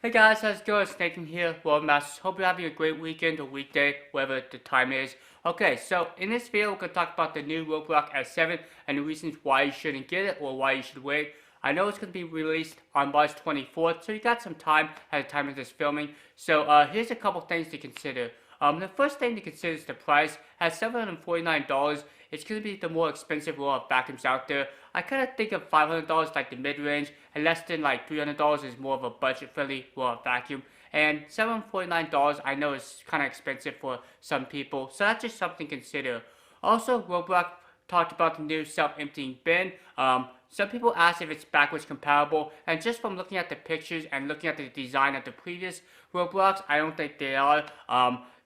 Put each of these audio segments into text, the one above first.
Hey guys, how's it going? It's Nathan here, World Masters. Hope you're having a great weekend or weekday, whatever the time is. Okay, so in this video, we're going to talk about the new Roborock S7 and the reasons why you shouldn't get it or why you should wait. I know it's going to be released on March 24th, so you got some time at the time of this filming. So here's a couple things to consider. The first thing to consider is the price. At $749, it's going to be the more expensive Roborock vacuums out there. I kind of think of $500 like the mid-range, and less than like $300 is more of a budget-friendly Roborock vacuum. And $749 I know is kind of expensive for some people, so that's just something to consider. Also, Roborock talked about the new self-emptying bin. Some people asked if it's backwards compatible, and just from looking at the pictures and looking at the design of the previous Roborocks, I don't think they are.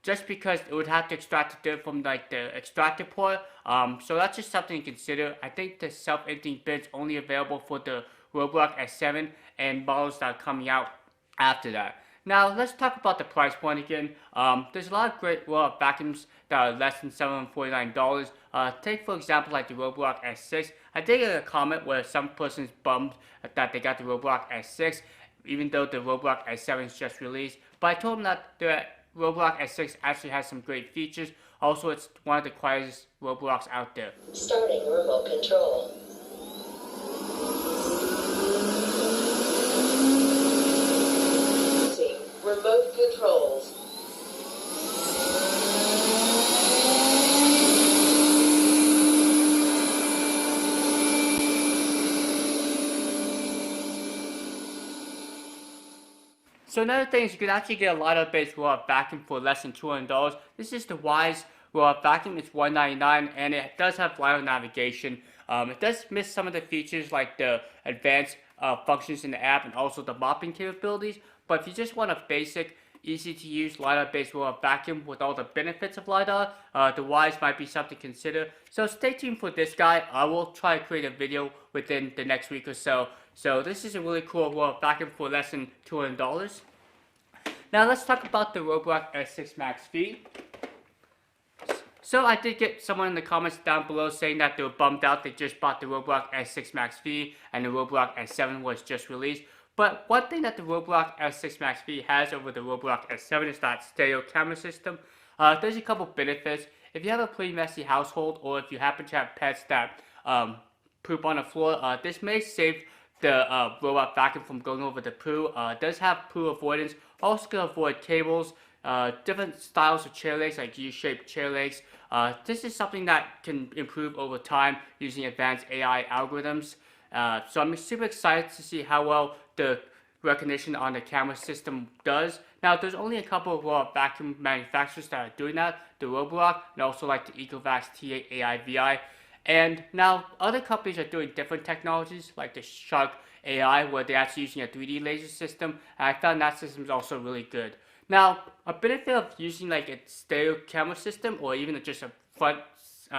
Just because it would have to extract the dirt from like the extractor port. So that's just something to consider. I think the self-emptying bin is only available for the Roborock S7 and models that are coming out after that. Now let's talk about the price point again. There's a lot of great Roborock vacuums that are less than $749. Take for example like the Roborock S6. I did get a comment where some person's bummed that they got the Roborock S6 even though the Roborock S7 is just released. But I told them that the Roborock S6 actually has some great features. Also, it's one of the quietest Roborocks out there. Starting remote control. Remote controls. So another thing is you can actually get a LiDAR-based Roborock vacuum for less than $200. This is the Wise Roborock vacuum. It's $199 and it does have LiDAR navigation. It does miss some of the features like the advanced functions in the app and also the mopping capabilities. But if you just want a basic, easy-to-use LiDAR-based Roborock vacuum with all the benefits of LiDAR, the Wise might be something to consider. So stay tuned for this guy. I will try to create a video within the next week or so. So this is a really cool Roborock vacuum for less than $200. Now let's talk about the Roborock S6 MaxV. So I did get someone in the comments down below saying that they were bummed out they just bought the Roborock S6 MaxV and the Roborock S7 was just released. But one thing that the Roborock S6 MaxV has over the Roborock S7 is that stereo camera system. There's a couple benefits. If you have a pretty messy household or if you happen to have pets that poop on the floor, this may save the Roborock vacuum from going over the poo. It does have poo avoidance. Also can avoid cables, different styles of chair legs like U-shaped chair legs. This is something that can improve over time using advanced AI algorithms. So I'm super excited to see how well the recognition on the camera system does. Now there's only a couple of Roborock vacuum manufacturers that are doing that. The Roborock and also like the Ecovacs T8 AI VI. And now other companies are doing different technologies like the Shark AI where they're actually using a 3D laser system, and I found that system is also really good. Now a benefit of using like a stereo camera system or even just a front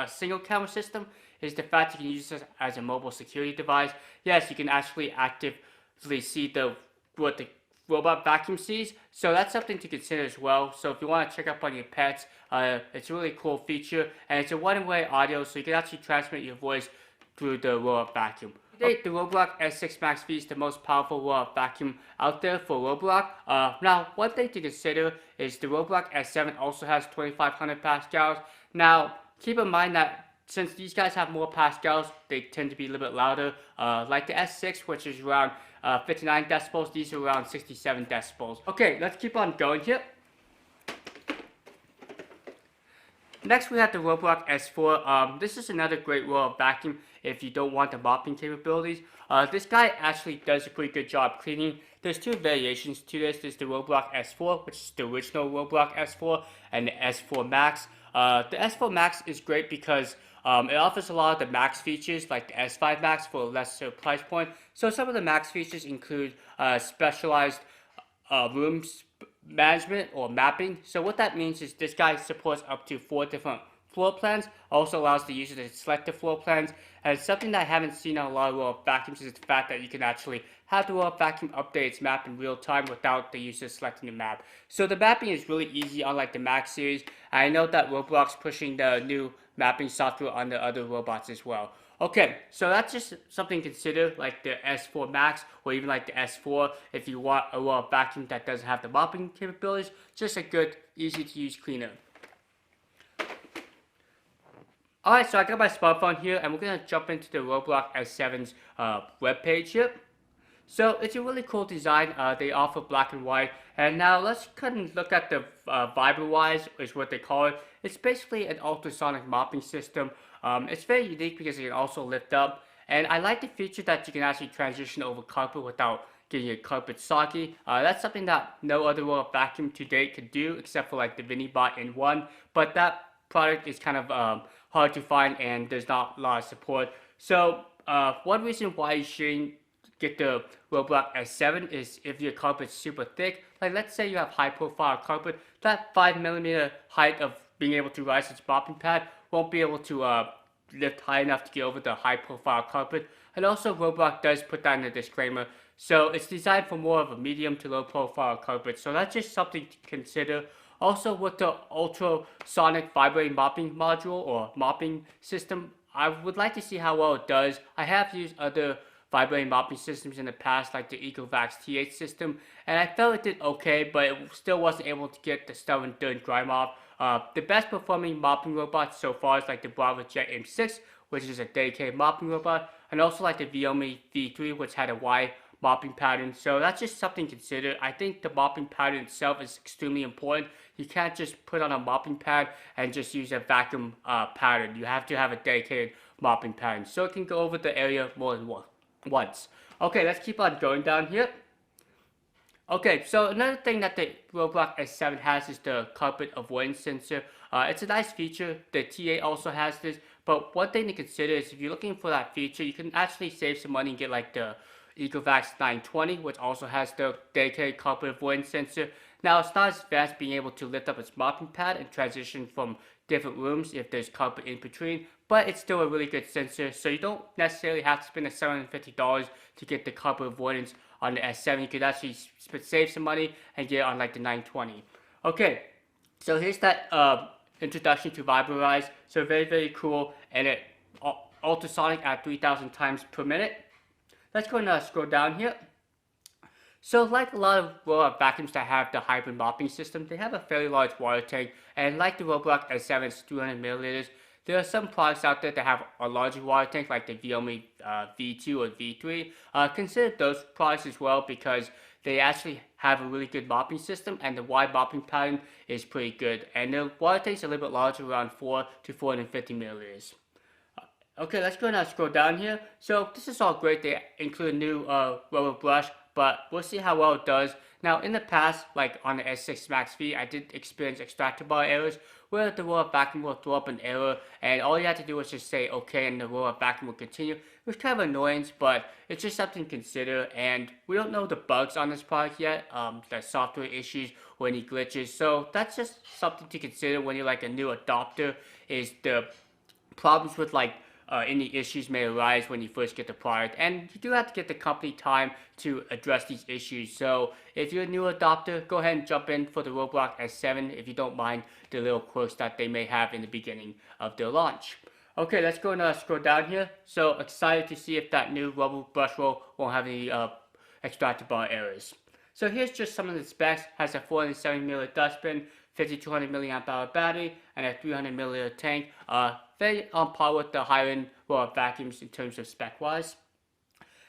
single camera system is the fact you can use this as a mobile security device. Yes, you can actually actively see what the robot vacuum sees, so that's something to consider as well. So if you want to check up on your pets, it's a really cool feature, and it's a one-way audio, so you can actually transmit your voice through the Roborock vacuum. Today, the Roborock S6 MaxV is the most powerful Roborock vacuum out there for Roborock. Now, one thing to consider is the Roborock S7 also has 2500 pascals. Now, keep in mind that since these guys have more pascals, they tend to be a little bit louder. Like the S6, which is around 59 decibels, these are around 67 decibels. Okay, let's keep on going here. Next we have the Roborock S4. This is another great Roborock vacuum if you don't want the mopping capabilities. This guy actually does a pretty good job cleaning. There's two variations to this. There's the Roborock S4, which is the original Roborock S4, and the S4 Max. The S4 Max is great because it offers a lot of the Max features like the S5 Max for a lesser price point. So some of the Max features include specialized rooms management or mapping. So what that means is this guy supports up to 4 different floor plans, also allows the user to select the floor plans, and something that I haven't seen on a lot of Roborock vacuums is the fact that you can actually have the Roborock vacuum update its map in real time without the user selecting the map. So the mapping is really easy unlike the Max series. I know that Roborock's pushing the new mapping software on the other robots as well. Okay, so that's just something to consider, like the S4 Max or even like the S4 if you want a robot vacuum that doesn't have the mopping capabilities. Just a good, easy to use cleaner. Alright, so I got my smartphone here and we're going to jump into the Roborock S7's webpage here. So it's a really cool design. They offer black and white. And now let's kind of look at the VibraWise is what they call it. It's basically an ultrasonic mopping system. It's very unique because it can also lift up. And I like the feature that you can actually transition over carpet without getting your carpet soggy. That's something that no other robot vacuum to date could do except for like the Vinibot in1. But that product is kind of hard to find and there's not a lot of support. So one reason why you shouldn't get the Roborock S7 is if your carpet's super thick. Like let's say you have high profile carpet, that 5mm height of being able to rise its mopping pad won't be able to lift high enough to get over the high profile carpet. And also Roborock does put that in the disclaimer. So it's designed for more of a medium to low profile carpet. So that's just something to consider. Also with the ultrasonic vibrating mopping module or mopping system, I would like to see how well it does. I have used other vibrating mopping systems in the past, like the Ecovacs T8 system, and I felt it did okay, but it still wasn't able to get the stubborn dirt and grime off. The best performing mopping robots so far is like the Roborock M6, which is a dedicated mopping robot, and also like the Viomi V3, which had a wide mopping pattern. So that's just something to consider. I think the mopping pattern itself is extremely important. You can't just put on a mopping pad and just use a vacuum pattern. You have to have a dedicated mopping pattern so it can go over the area more than once. Okay, let's keep on going down here. Okay, so another thing that the Roborock S7 has is the carpet avoidance sensor. It's a nice feature. The T8 also has this, but one thing to consider is if you're looking for that feature, you can actually save some money and get like the Ecovacs 920, which also has the dedicated carpet avoidance sensor. Now, it's not as fast being able to lift up its mopping pad and transition from different rooms if there's carpet in between, but it's still a really good sensor, so you don't necessarily have to spend the $750 to get the carpet avoidance on the S7. You could actually save some money and get it on like the 920. Okay, so here's that introduction to VibraWise. So very, very cool, and it ultrasonic at 3,000 times per minute. Let's go and scroll down here. So like a lot of robot vacuums that have the hybrid mopping system, they have a fairly large water tank, and like the Roborock S7's 200 milliliters, there are some products out there that have a larger water tank like the Viomi V2 or V3. Consider those products as well because they actually have a really good mopping system and the wide mopping pattern is pretty good. And the water tank's a little bit larger, around 4 to 450 milliliters. Okay, let's go and scroll down here. So this is all great. They include a new rubber brush, but we'll see how well it does. Now, in the past, like on the S6 MaxV, I did experience extractor bar errors where the robot vacuum will throw up an error, and all you have to do is just say okay, and the robot vacuum will continue. It's kind of annoying, but it's just something to consider. And we don't know the bugs on this product yet, the software issues or any glitches. So that's just something to consider when you're like a new adopter. Is the problems with like any issues may arise when you first get the product, and you do have to get the company time to address these issues. So if you're a new adopter, go ahead and jump in for the Roborock S7 if you don't mind the little quirks that they may have in the beginning of their launch. Okay, let's go and scroll down here. So excited to see if that new rubber brush roll won't have any extractor bar errors. So here's just some of the specs. Has a 470mm dustbin, 5200 milliamp hour battery, and a 300 milliliter tank. Very on par with the higher end robot vacuums in terms of spec wise.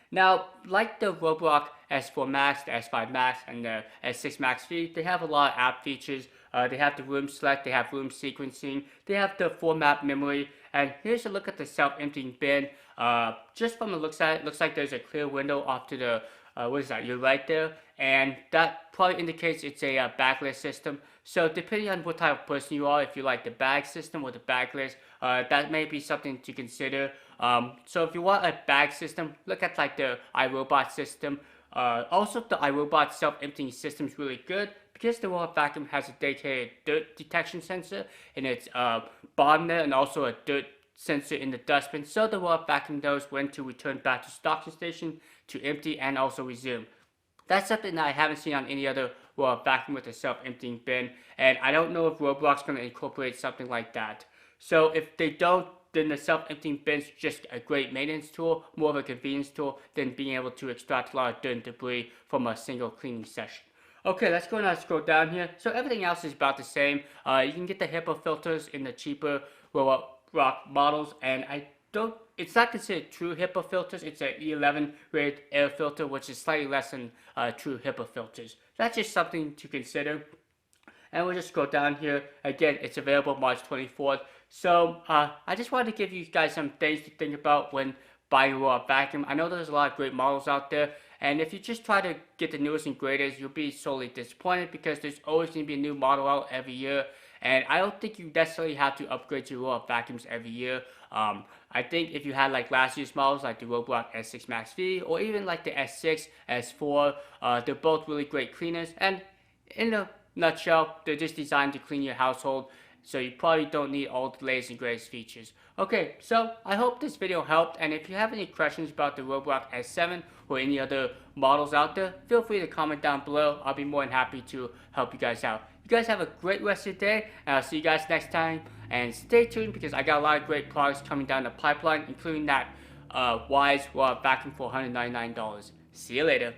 Now, like the Roborock S4 Max, the S5 Max, and the S6 MaxV, they have a lot of app features. They have the room select, they have room sequencing, they have the format memory, and here's a look at the self-emptying bin. Just from the looks at it, looks like there's a clear window off to the what is that? You're right there, and that probably indicates it's a bagless system. So depending on what type of person you are, if you like the bag system or the bagless, that may be something to consider. So if you want a bag system, look at like the iRobot system. Also, the iRobot self-emptying system is really good because the robot vacuum has a dedicated dirt detection sensor in its bottom there, and also a dirt sensor in the dustbin, so the robot vacuum knows when to return back to stocking station to empty and also resume. That's something that I haven't seen on any other robot vacuum with a self-emptying bin, and I don't know if Roborock's going to incorporate something like that. So if they don't, then the self-emptying bin's just a great maintenance tool, more of a convenience tool than being able to extract a lot of dirt and debris from a single cleaning session. Okay, let's go and scroll down here. So everything else is about the same. You can get the HEPA filters in the cheaper Roborock models, and it's not considered true HEPA filters. It's an E11 rated air filter, which is slightly less than true HEPA filters. So that's just something to consider. And we'll just scroll down here. Again, it's available March 24th. So I just wanted to give you guys some things to think about when buying a Roborock vacuum. I know there's a lot of great models out there, and if you just try to get the newest and greatest, you'll be sorely disappointed because there's always going to be a new model out every year. And I don't think you necessarily have to upgrade your Roborock vacuums every year. I think if you had like last year's models like the Roborock S6 MaxV or even like the S6, S4, they're both really great cleaners. And in a nutshell, they're just designed to clean your household, so you probably don't need all the latest and greatest features. Okay, so I hope this video helped, and if you have any questions about the Roborock S7 or any other models out there, feel free to comment down below. I'll be more than happy to help you guys out. You guys have a great rest of the day, and I'll see you guys next time. And stay tuned because I got a lot of great products coming down the pipeline, including that Wise Roborock vacuum for $199. See you later.